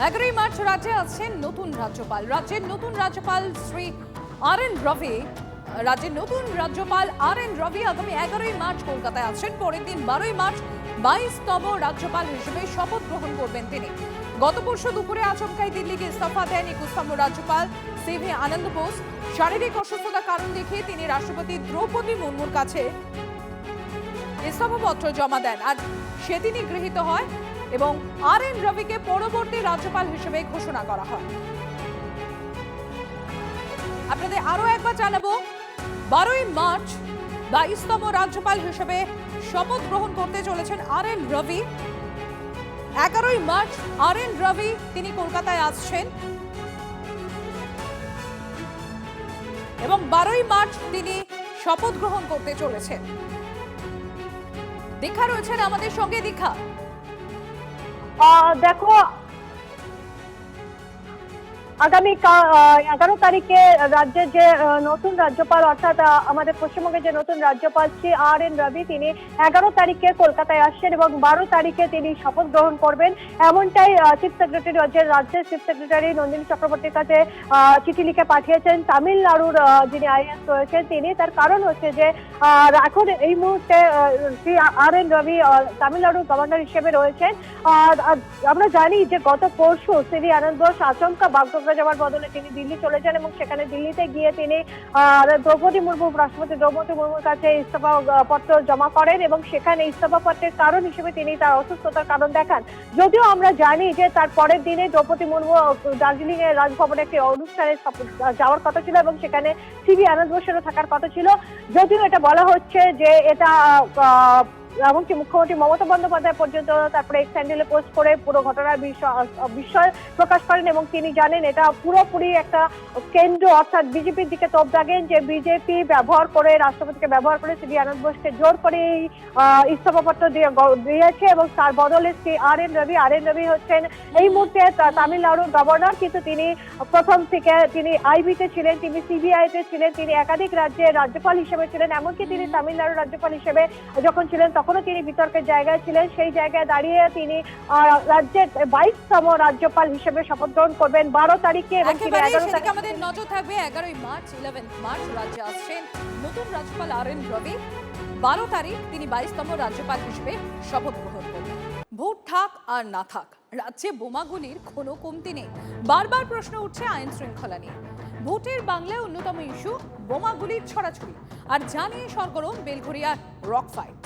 11ই March রাজ্যে আছেন নতুন রাজ্যপাল। রাজ্যের নতুন রাজ্যপাল শ্রী আর.এন. রবি। রাজ্যের নতুন রাজ্যপাল আর.এন. রবি আগামী 11ই মার্চ কলকাতায় আছেন। পরের দিন 12ই মার্চ 22তম রাজ্যপাল হিসেবে শপথ গ্রহণ করবেন তিনি। গত পরশু দুপুরে আচমকাই দিল্লিকে ইস্তফা দেন 21তম রাজ্যপাল সিভি আনন্দ বোস। শারীরিক অসুস্থতার কারণ দেখিয়ে তিনি রাষ্ট্রপতি দ্রৌপদী মুর্মুর কাছে ইস্তফাপত্র জমা দেন। আর সেদিনই গৃহীত হয় এবং আর.এন. রবিকে পরবর্তী রাজ্যপাল হিসেবে ঘোষণা করা হয়। আপনাদের আরো একবার জানাবো, 12ই মার্চ 22তম রাজ্যপাল হিসেবে শপথ গ্রহণ করতে চলেছেন আর.এন. রবি। 11ই মার্চ আর.এন. রবি তিনি কলকাতায় আসছেন এবং 12ই মার্চ তিনি শপথ গ্রহণ করতে চলেছেন। দীক্ষা রয়েছেন আমাদের সঙ্গে। দীক্ষা, দেখো, আগামী 11 তারিখে রাজ্যের যে নতুন রাজ্যপাল অর্থাৎ আমাদের পশ্চিমবঙ্গের যে নতুন রাজ্যপাল শ্রী আর.এন. রবি তিনি 11 তারিখে কলকাতায় আসছেন এবং 12 তারিখে তিনি শপথ গ্রহণ করবেন, এমনটাই চিফ সেক্রেটারি রাজ্যের চিফ সেক্রেটারি নন্দিনী চক্রবর্তীর কাছে চিঠি লিখে পাঠিয়েছেন তামিলনাড়ুর যিনি আইএস রয়েছেন তিনি। তার কারণ হচ্ছে যে এখন এই মুহূর্তে শ্রী আর.এন. রবি তামিলনাড়ুর গভর্নর হিসেবে রয়েছেন। আমরা জানি যে গত পরশু শ্রী আনন্দ বোস আচমকা বাগডোগরা যাওয়ার বদলে তিনি দিল্লি চলে যান এবং সেখানে দিল্লিতে গিয়ে তিনি রাষ্ট্রপতি দ্রৌপদী মুর্মুর কাছে ইস্তফা পত্র জমা করেন এবং সেখানে ইস্তফা পত্রের কারণ হিসেবে তিনি তার অসুস্থতার কারণ দেখান। যদিও আমরা জানি যে তার পরের দিনে দ্রৌপদী মুর্মু দার্জিলিং এর রাজভবনে একটি অনুষ্ঠানে যাওয়ার কথা ছিল এবং সেখানে সিভি আনন্দ বোসেরও থাকার কথা ছিল। যদিও এটা বলা হচ্ছে যে এটা এমনকি মুখ্যমন্ত্রী মমতা বন্দ্যোপাধ্যায় পর্যন্ত তারপরে এক্স হ্যান্ডেলে পোস্ট করে পুরো ঘটনার বিস্ময় প্রকাশ করেন এবং তিনি জানেন এটা পুরোপুরি একটা কেন্দ্র অর্থাৎ বিজেপির দিকে তোপ দাগেন যে বিজেপি ব্যবহার করে রাষ্ট্রপতিকে ব্যবহার করে সিভি আনন্দ বোসকে জোর করে ইস্তফাপত্র দিয়েছে এবং তার বদলে শ্রী আর.এন. রবি হচ্ছেন এই মুহূর্তে তামিলনাড়ুর গভর্নর, কিন্তু তিনি প্রথম থেকে তিনি আইবিতে ছিলেন, তিনি সিবিআইতে ছিলেন, তিনি একাধিক রাজ্যের রাজ্যপাল হিসেবে ছিলেন, এমনকি তিনি তামিলনাড়ুর রাজ্যপাল হিসেবে যখন ছিলেন তখনও তিনি বিতর্কের জায়গায় ছিলেন। সেই জায়গায় দাঁড়িয়ে তিনি রাজ্যের 22তম রাজ্যপাল হিসেবে শপথ গ্রহণ করবেন 12 তারিখে এবং তিনি 11 তারিখে আমাদের নজর থাকবে। 11ই মার্চ 11 মার্চ রাজ্যে আসছেন নতুন রাজ্যপাল আর.এন. রবি। 12 তারিখ তিনি 22তম রাজ্যপাল হিসেবে শপথ গ্রহণ করবেন। ভোট থাক আর না থাক, রাজ্যে বোমাগুলির কোনো কমতি নেই। বারবার প্রশ্ন উঠছে আইন শৃঙ্খলা নিয়ে। ভোটের বাংলায় অন্যতম ইস্যু বোমাগুলির ছড়াছড়ি, আর জানিয়ে সরগরম বেলঘরিয়ার রক ফাইট।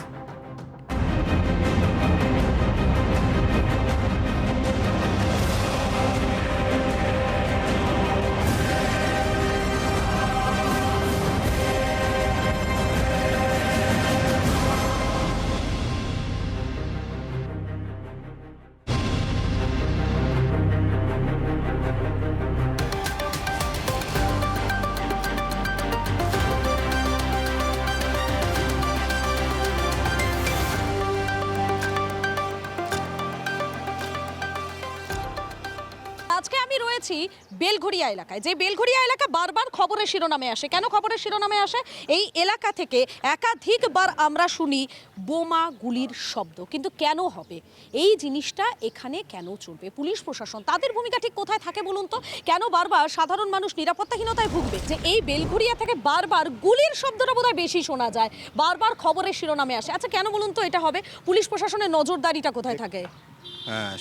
আজকে আমি রয়েছি বেলঘরিয়া এলাকায়, যে বেলঘরিয়া এলাকা বারবার খবরের শিরোনামে আসে। কেন খবরের শিরোনামে আসে? এই এলাকা থেকে একাধিকবার আমরা শুনি বোমা গুলির শব্দ, কিন্তু কেন হবে এই জিনিসটা, এখানে কেন চলবে? পুলিশ প্রশাসন তাদের ভূমিকা ঠিক কোথায় থাকে বলুন তো? কেন বারবার সাধারণ মানুষ নিরাপত্তাহীনতায় ভুগবে? যে এই বেলঘরিয়া থেকে বারবার গুলির শব্দটা বোধহয় বেশি শোনা যায়, বারবার খবরের শিরোনামে আসে। আচ্ছা, কেন বলুন তো এটা হবে? পুলিশ প্রশাসনের নজরদারিটা কোথায় থাকে?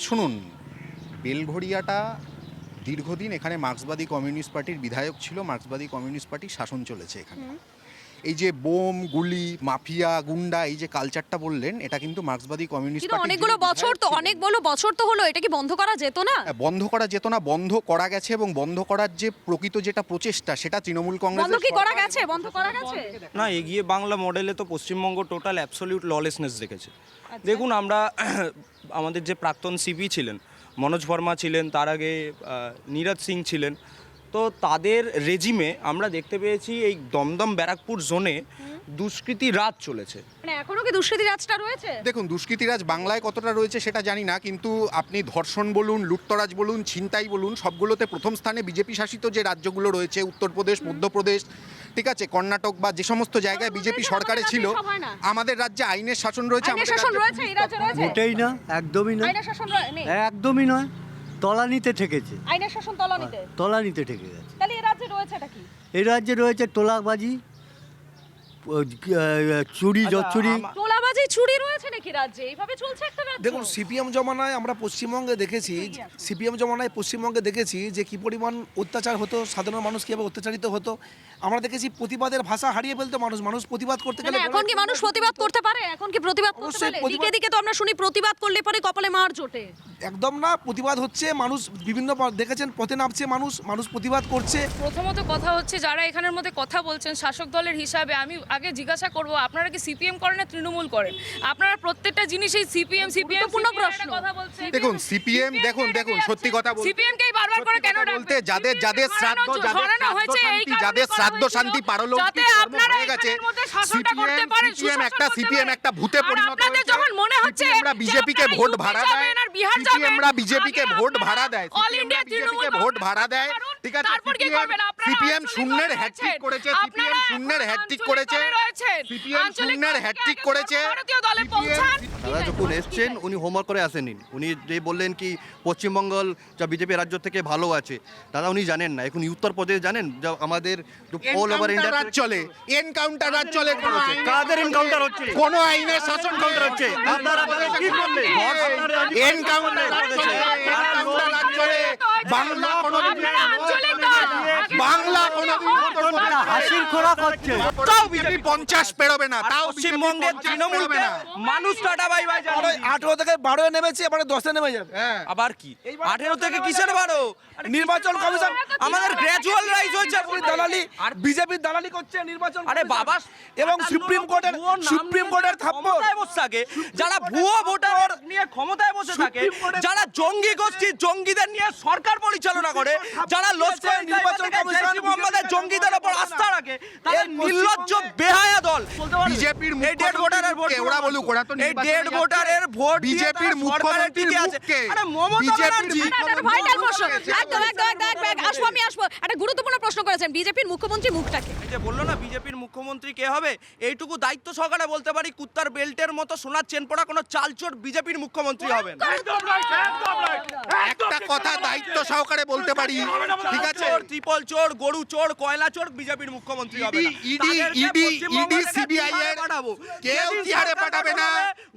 শুনুন, বেলঘরিয়াটা দীর্ঘদিন এখানে মার্ক্সবাদী কমিউনিস্ট পার্টির বিধায়ক ছিল, মার্ক্সবাদী কমিউনিস্ট পার্টির শাসন চলেছে এখানে। এই যে বোম, গুলি, মাফিয়া, গুন্ডা, এই যে কালচারটা বললেন, এটা কিন্তু মার্ক্সবাদী কমিউনিস্ট পার্টি অনেকগুলো বছর তো হলো, এটা কি বন্ধ করা যেত না? বন্ধ করা যেত না, বন্ধ করা গেছে এবং বন্ধ করার যে প্রকৃত যেটা প্রচেষ্টা সেটা তৃণমূল কংগ্রেস বন্ধ করা গেছে না। এগিয়ে বাংলা মডেলে তো পশ্চিমবঙ্গ টোটাল অ্যাবসলিউট ললেসনেস দেখেছে। দেখুন, আমরা আমাদের যে প্রাক্তন সিপি ছিলেন মনোজ ভার্মা ছিলেন, তার আগে নীরজ সিং ছিলেন, তো তাদের রেজিমে আমরা দেখতে পেয়েছি এই দমদম ব্যারাকপুর জোনে দুষ্কৃতি রাজ চলেছে। মানে এখনো কি দুষ্কৃতি রাজটা রয়েছে? দেখুন, দুষ্কৃতি রাজ বাংলায় কতটা রয়েছে সেটা জানি না, কিন্তু আপনি ধর্ষণ বলুন, লুটতরাজ বলুন, ছিনতাই বলুন, সবগুলোতে প্রথম স্থানে বিজেপি শাসিত যে রাজ্যগুলো রয়েছে, উত্তরপ্রদেশ, মধ্যপ্রদেশ, ঠিক আছে, কর্ণাটক বা যে সমস্ত জায়গায় বিজেপি সরকারে ছিল, আমাদের রাজ্যে আইনের শাসন রয়েছে। মোটেই না, একদমই নয়। তলানিতে ঠেকেছে, আইনের শাসন তলানিতে। তলানিতে ঠেকে গেছে। তাহলে এই রাজ্যে রয়েছে এটা কি? এই রাজ্যে রয়েছে তোলাবাজি, চুরি জচুরি। তোলাবাজি চুরি রয়েছে নাকি রাজ্যে? এইভাবে চলছে একটা রাজ্য? দেখুন সিপিএম জমানায় আমরা পশ্চিমবঙ্গে দেখেছি, সিপিএম জমানায় পশ্চিমবঙ্গে দেখেছি যে কী পরিমাণ অত্যাচার হতো, সাধারণ মানুষ কীভাবে অত্যাচারিত হতো। আমরা দেখেছি প্রতিবাদের ভাষা হারিয়ে ফেলতো মানুষ, মানুষ প্রতিবাদ করতে গেলে এখন কি মানুষ প্রতিবাদ করতে পারে? এখন কি প্রতিবাদ করতে অবশ্যই পারে? প্রতিবাদ- দিকে দিকে তো আমরা শুনি প্রতিবাদ করলে পরে কপালে মার জোটে। একদম না, প্রতিবাদ হচ্ছে, মানুষ বিভিন্ন দেখেছেন পথে নামছে, মানুষ প্রতিবাদ করছে। প্রথমত কথা হচ্ছে যারা এখানের মধ্যে কথা বলছেন শাসক দলের হিসাবে, আমি আগে জিজ্ঞাসা করব আপনারা কি সিপিএম করেন না তৃণমূল করেন? আপনারা প্রত্যেকটা জিনিসই সিপিএম গুরুত্বপূর্ণ প্রশ্ন। কথা বলছেন। দেখুন সিপিএম দেখুন সত্যি কথা বলতে সিপিএম কেই বারবার করে কেন বলতে যাদের শ্রাদ্ধ যাদের শ্রাদ্ধ শান্তি পারলৌকিক কর্ম হয়ে গেছে, সিপিএম একটা ভূতে পরিণত আপনাদের হয়েছে। যখন মনে হচ্ছে সিপিএমরা বিজেপিকে আপনারা ভোট ইউপি ভাড়া যাবেন দেয়, আর বিহার যাবেন, সিপিএমরা বিজেপিকে আগে ভোট আপনারা ভাড়া দেয়, অল ইন্ডিয়া বিজেপিকে তৃণমূল ভোট ভাড়া দেয়, করুন, ঠিক আছে? তারপর কি করবেন? আপনারা সিপিএম আঞ্চলিক শূন্যের দলে হ্যাটট্রিক রয়েছেন। করেছে, সিপিএম আপনারা শূন্যের এখন হ্যাটট্রিক আঞ্চলিক করেছে, দলে রয়েছেন। সিপিএম আঞ্চলিক শূন্যের দল থেকে হ্যাটট্রিক আগে করেছে। সর্বভারতীয় দলে পৌঁছান। তারা যখন এসছেন উনি হোমওয়ার্ক করে আসেননি। উনি যে বললেন কি পশ্চিমবঙ্গ যা বিজেপি রাজ্য থেকে ভালো আছে, দাদা উনি জানেন না। এখন উত্তরপ্রদেশ জানেন, যা আমাদের অল ওভার ইন্ডিয়া রাজ চলে, এনকাউন্টার রাজ চলে, কোনো আইনের- কাদের এনকাউন্টার হচ্ছে? কোনো আইনের শাসন এনকাউন্টার হচ্ছে। আপনারা কি করলেন? এনকাউন্টার রাজ চলে, এনকাউন্টার রাজ চলে। বাংলা কোনোদিন আপনারা আঞ্চলিক দল। বাংলা কোনোদিন হাসির খোরাক হচ্ছে। তাও বিজেপি 50 পেরোবে না, তাও পশ্চিমবঙ্গের তৃণমূলকে পেরোবে না। মানুষ টাটা বাই বাই জানিয়ে দিয়েছে। 18 থেকে 12 নেমেছে, এবারে 10 নেমে যাবে। আবার কি 18 থেকে কিসের 12? নির্বাচন কমিশন আমাদের গ্র্যাজুয়াল রাইজ হয়েছে। দালালি, বিজেপির দালালি করছে নির্বাচন আরে কমিশন। বাবা, এবং সুপ্রিম কোর্টের থাপ্পড়। ক্ষমতায় বসে থাকে, যারা ভুয়ো ভোটার নিয়ে ক্ষমতায় বসে থাকে, যারা জঙ্গি গোষ্ঠী জঙ্গিদের নিয়ে সরকার পরিচালনা করে, যারা লস্কর নির্বাচন কমিশন মোহাম্মদের জঙ্গিদের উপর আস্থা রাখে, তাদের নির্লজ্জ বেহায়া দল বিজেপির এই ডেড ভোটারের ভোট ওরা বলুক, ওরা তো এই নির্বাচনে ডেড যাচ্ছে। ভোটারের ভোট দিয়ে বিজেপির তারা সরকারের মুখ্যমন্ত্রীর টিকে আছে। মুখকে, আরে মমতা বিজেপির ব্যানার্জি ভাইটাল প্রশ্ন, একদম আমি আসবো। একটা গুরুত্বপূর্ণ প্রশ্ন করেছেন, বিজেপির মুখ্যমন্ত্রী মুখটাকে। এই যে বললো না বিজেপির মুখ্যমন্ত্রী কে হবে, এইটুকু দায়িত্ব সহকারে বলতে পারি কুত্তার বেল্টের মতো সোনার চেন পড়া কোনো চালচোর বিজেপির মুখ্যমন্ত্রী হবেন। একটা কথা দায়িত্ব সহকারে বলতে পারি, ঠিক আছে? চোর, ট্রিপল চোর, গরু চোর, কয়লা চোর বিজেপির মুখ্যমন্ত্রী হবে না। তাদেরকে CBI এর পাঠাবো। কেউ যেদিন তিহারে সরকার পাঠাবে না।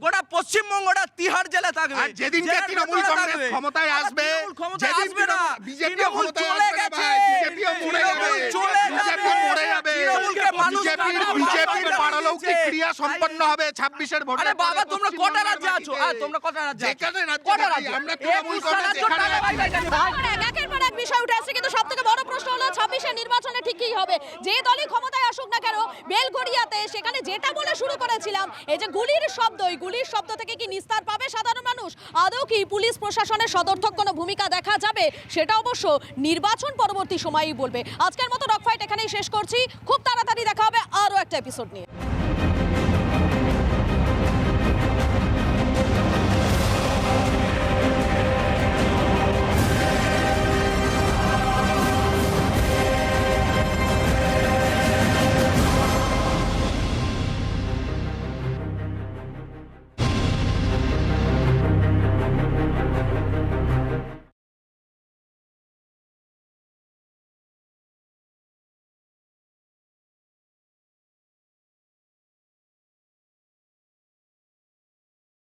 গোটা পশ্চিমবঙ্গটা তিহার জেলে থাকবে। আর যেদিনকে জেলের তৃণমূল ভেতরে কংগ্রেস থাকবে। ক্ষমতায় আসবে, তৃণমূল ক্ষমতায় যেদিন আসবে না, বিজেপিও তৃণমূল ক্ষমতায় চলে আসবে না গেছে। ভাই, বিজেপিও মরে যাবে, তৃণমূল চলে বিজেপিও যাবে। মরে যাবে, তৃণমূলকে মানুষ বিজেপির টাকা পারলৌকিক দিয়েছে। ক্রিয়া সম্পন্ন হবে 26-এর ভোটে। আরে বাবা, তোমরা কটা রাজ্যে আছো? তোমরা কটা রাজ্যে আছো? যেখানে রাজ্যে কটা থাকি, রাজ্যে? আমরা তৃণমূল কংগ্রেস যেখানে একের পর এক বিষয় উঠে আসছে, কিন্তু সবথেকে বড় প্রশ্ন হলো 26-এর নির্বাচনে ঠিক কি হবে? যে দলই ক্ষমতায় আসুক না কেন, বেলঘড়িয়াতে সেখানে যেটা বলে শুরু করেছিলাম, এই যে গুলির শব্দ, এই গুলির শব্দ থেকে কি নিস্তার পাবে সাধারণ মানুষ? আদৌ কি পুলিশ প্রশাসনের সদর্থক কোনো ভূমিকা দেখা যাবে? সেটা অবশ্য নির্বাচন পরবর্তী সময়ই বলবে। আজকের মতো রক ফাইট এখানেই শেষ করছি, খুব তাড়াতাড়ি দেখা হবে আরও একটা এপিসোড নিয়ে।